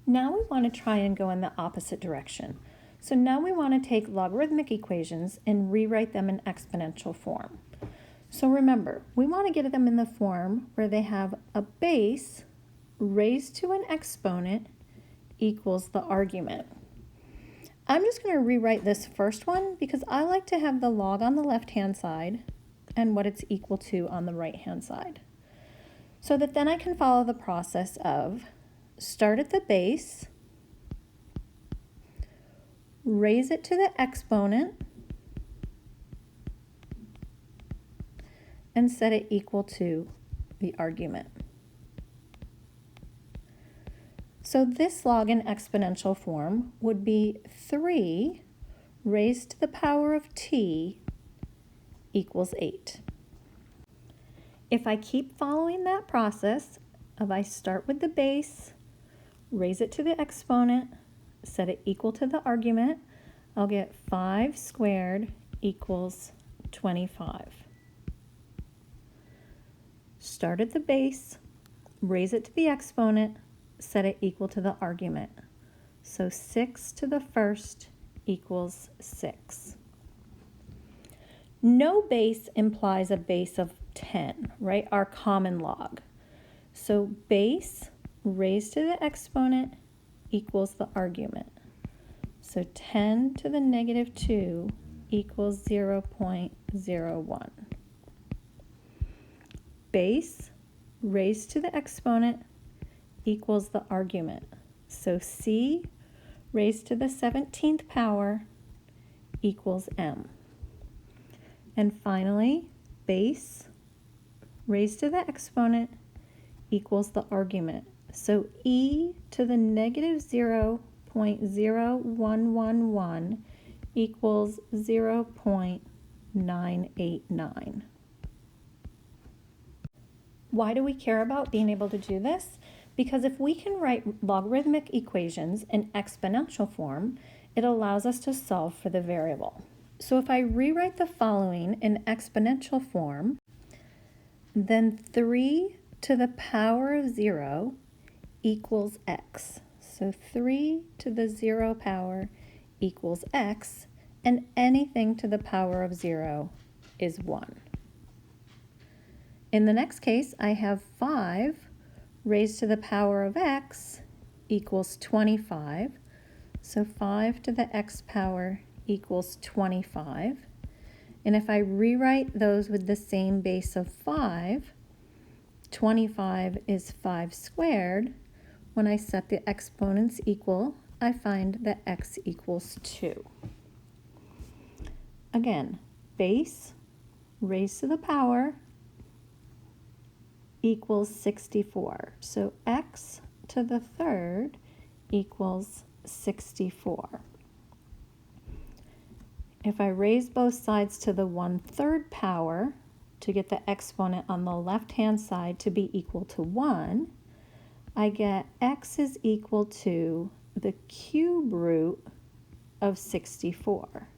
Now we want to try and go in the opposite direction. So now we want to take logarithmic equations and rewrite them in exponential form. So remember, we want to get them in the form where they have a base raised to an exponent equals the argument. I'm just going to rewrite this first one because I like to have the log on the left-hand side and what it's equal to on the right-hand side. So that then I can follow the process of start at the base, raise it to the exponent, and set it equal to the argument. So this log in exponential form would be 3 raised to the power of t equals 8. If I keep following that process of I start with the base, raise it to the exponent, set it equal to the argument, I'll get 5 squared equals 25. Start at the base, raise it to the exponent, set it equal to the argument. So 6 to the first equals 6. No base implies a base of 10, right? Our common log. So base raised to the exponent equals the argument. So 10 to the negative 2 equals 0.01. Base raised to the exponent equals the argument. So c raised to the 17th power equals m. And finally, base raised to the exponent equals the argument. So e to the negative 0.0111 equals 0.989. Why do we care about being able to do this? Because if we can write logarithmic equations in exponential form, it allows us to solve for the variable. So if I rewrite the following in exponential form, then 3 to the power of 0 equals x. So 3 to the 0 power equals x, and anything to the power of 0 is 1. In the next case, I have 5 raised to the power of x equals 25. So 5 to the x power equals 25. And if I rewrite those with the same base of 5, 25 is 5 squared. When I set the exponents equal, I find that x equals 2. Again, base raised to the power equals 64. So x to the third equals 64. If I raise both sides to the 1/3 power to get the exponent on the left-hand side to be equal to 1, I get x is equal to the cube root of 64.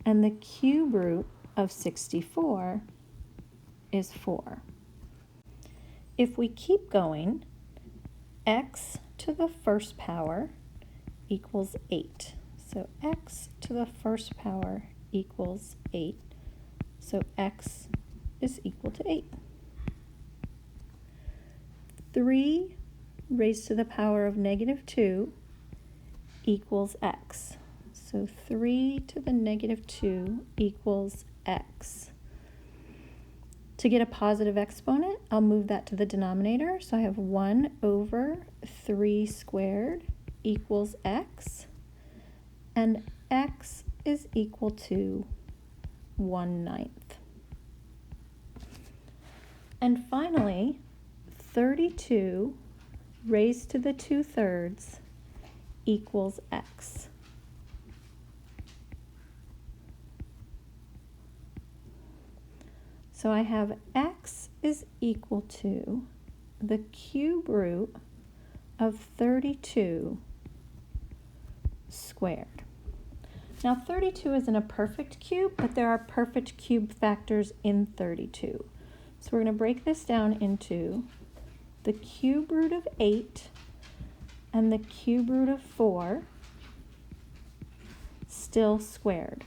And the cube root of 64 is 4. If we keep going, x to the first power equals 8. So x to the first power equals 8. So x is equal to 8. 3 raised to the power of negative 2 equals x. So 3 to the negative 2 equals x. To get a positive exponent, I'll move that to the denominator. So I have 1 over 3 squared equals x. And x is equal to 1/9. And finally, 32 raised to the 2/3 equals x. So I have x is equal to the cube root of 32 squared. Now 32 isn't a perfect cube, but there are perfect cube factors in 32. So we're going to break this down into the cube root of 8 and the cube root of 4 still squared.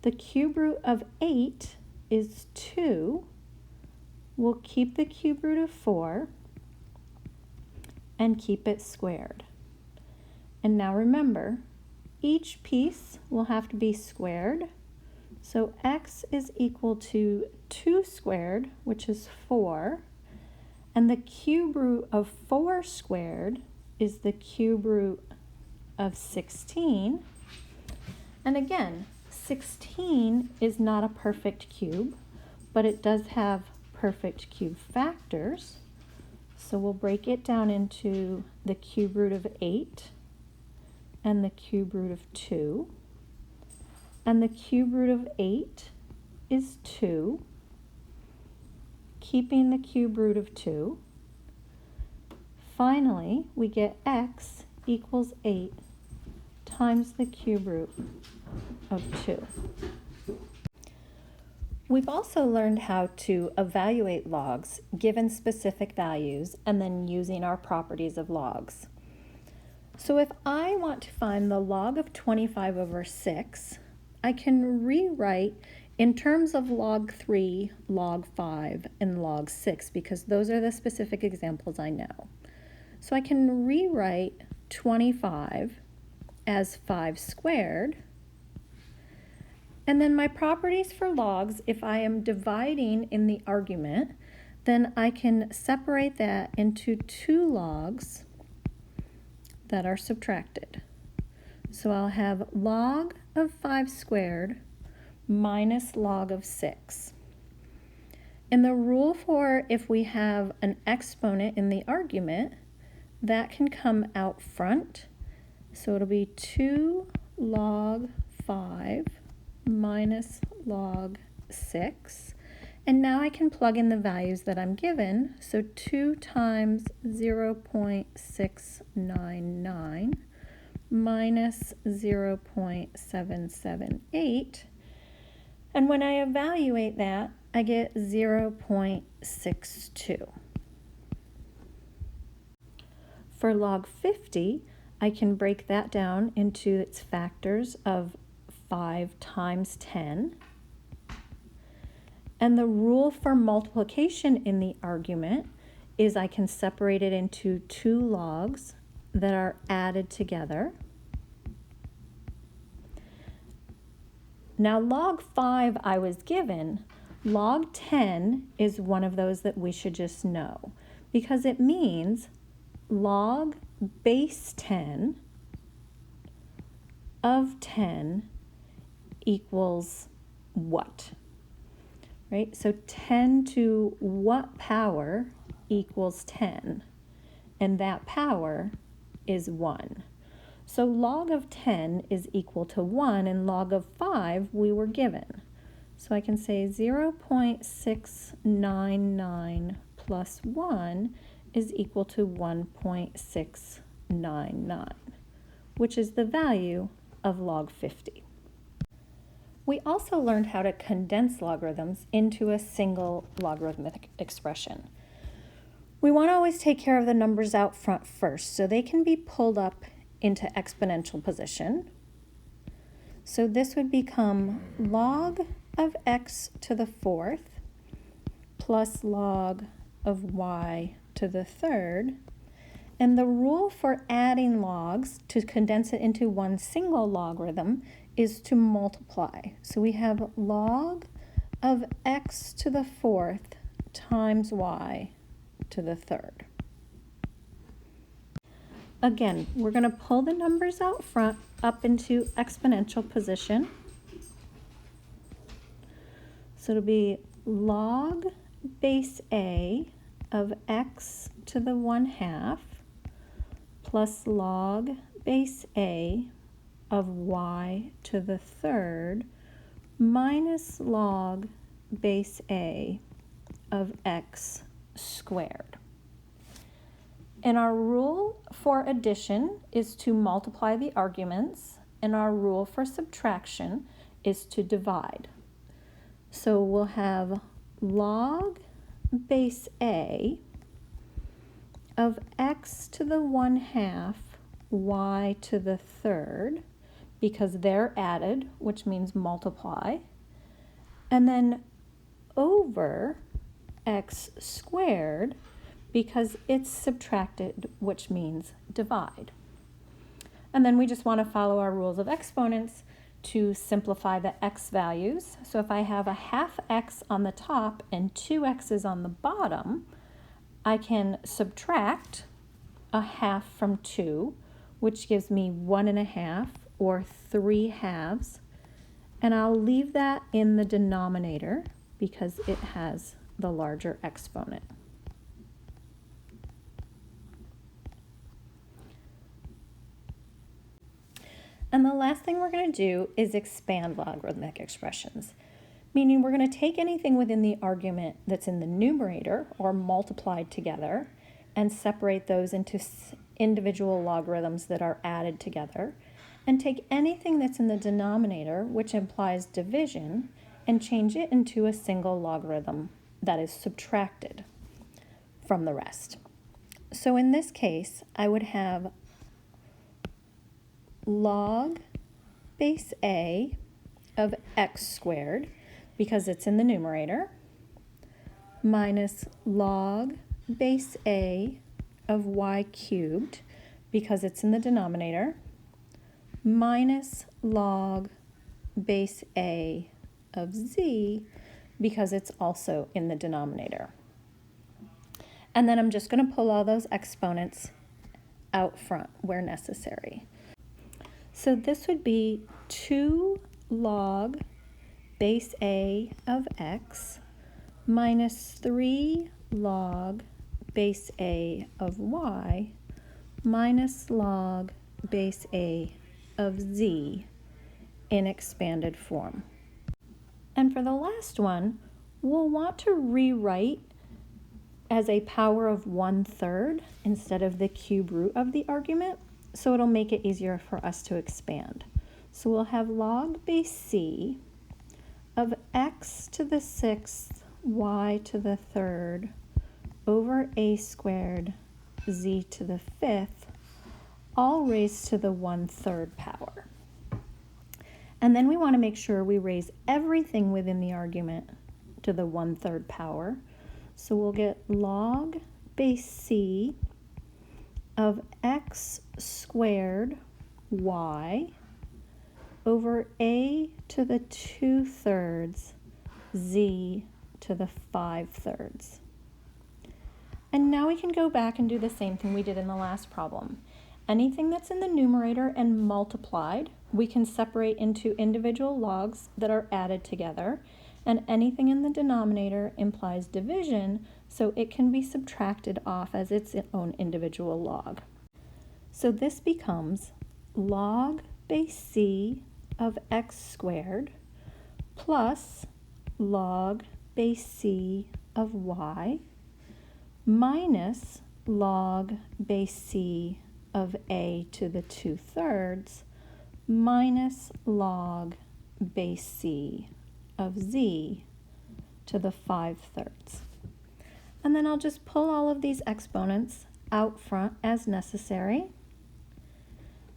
The cube root of 8 is 2. We'll keep the cube root of 4 and keep it squared. And now remember, each piece will have to be squared. So x is equal to 2 squared, which is 4. And the cube root of 4 squared is the cube root of 16. And again, 16 is not a perfect cube, but it does have perfect cube factors. So we'll break it down into the cube root of 8 and the cube root of 2. And the cube root of 8 is 2, keeping the cube root of 2. Finally, we get x equals 8 times the cube root of 2. We've also learned how to evaluate logs given specific values and then using our properties of logs. So if I want to find the log of 25 over 6, I can rewrite in terms of log 3, log 5, and log 6 because those are the specific examples I know. So I can rewrite 25 as 5 squared. And then my properties for logs, if I am dividing in the argument, then I can separate that into 2 logs that are subtracted. So I'll have log of 5 squared minus log of 6. And the rule for if we have an exponent in the argument, that can come out front. So it'll be 2 log 5 minus log 6. And now I can plug in the values that I'm given. So 2 times 0.699 minus 0.778. And when I evaluate that, I get 0.62. For log 50, I can break that down into its factors of 5 times 10. And the rule for multiplication in the argument is I can separate it into 2 logs that are added together. Now log 5 I was given, log 10 is one of those that we should just know because it means log base 10 of 10 equals what? Right? So 10 to what power equals 10? And that power is 1. So log of 10 is equal to 1, and log of 5 we were given. So I can say 0.699 plus 1 is equal to 1.699, which is the value of log 50. We also learned how to condense logarithms into a single logarithmic expression. We want to always take care of the numbers out front first, so they can be pulled up into exponential position. So this would become log of x to the 4th plus log of y to the 3rd. And the rule for adding logs to condense it into one single logarithm is to multiply. So we have log of x to the 4th times y to the 3rd. Again, we're going to pull the numbers out front up into exponential position. So it'll be log base A of x to the 1/2 plus log base A of y to the 3rd minus log base A of x squared. And our rule for addition is to multiply the arguments, and our rule for subtraction is to divide. So we'll have log base A of x to the 1/2 y to the 3rd, because they're added, which means multiply, and then over x squared, because it's subtracted, which means divide. And then we just want to follow our rules of exponents to simplify the x values. So if I have a 1/2 x on the top and 2 x's on the bottom, I can subtract a 1/2 from 2, which gives me 1.5 or 3/2, and I'll leave that in the denominator because it has the larger exponent. And the last thing we're going to do is expand logarithmic expressions, meaning we're going to take anything within the argument that's in the numerator or multiplied together and separate those into individual logarithms that are added together, and take anything that's in the denominator, which implies division, and change it into a single logarithm that is subtracted from the rest. So in this case, I would have log base A of x squared, because it's in the numerator, minus log base A of y cubed, because it's in the denominator, minus log base A of z, because it's also in the denominator. And then I'm just going to pull all those exponents out front where necessary. So this would be 2 log base A of x minus 3 log base A of y minus log base A of z in expanded form. And for the last one, we'll want to rewrite as a power of 1/3 instead of the cube root of the argument, so it'll make it easier for us to expand. So we'll have log base c of x to the 6th y to the 3rd over a squared z to the 5th, all raised to the 1/3 power. And then we want to make sure we raise everything within the argument to the 1/3 power. So we'll get log base c of x squared y over a to the 2/3 z to the 5/3. And now we can go back and do the same thing we did in the last problem. Anything that's in the numerator and multiplied, we can separate into individual logs that are added together, and anything in the denominator implies division, so it can be subtracted off as its own individual log. So this becomes log base c of x squared plus log base c of y minus log base c of a to the 2/3 minus log base c of z to the 5/3. And then I'll just pull all of these exponents out front as necessary.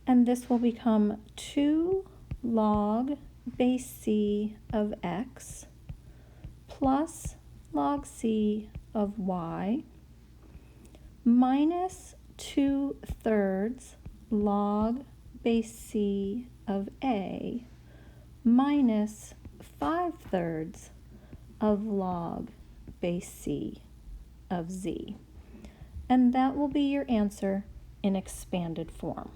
And this will become 2 log base c of x plus log c of y minus 2/3 log base c of a minus 5/3 of log base c of z. And that will be your answer in expanded form.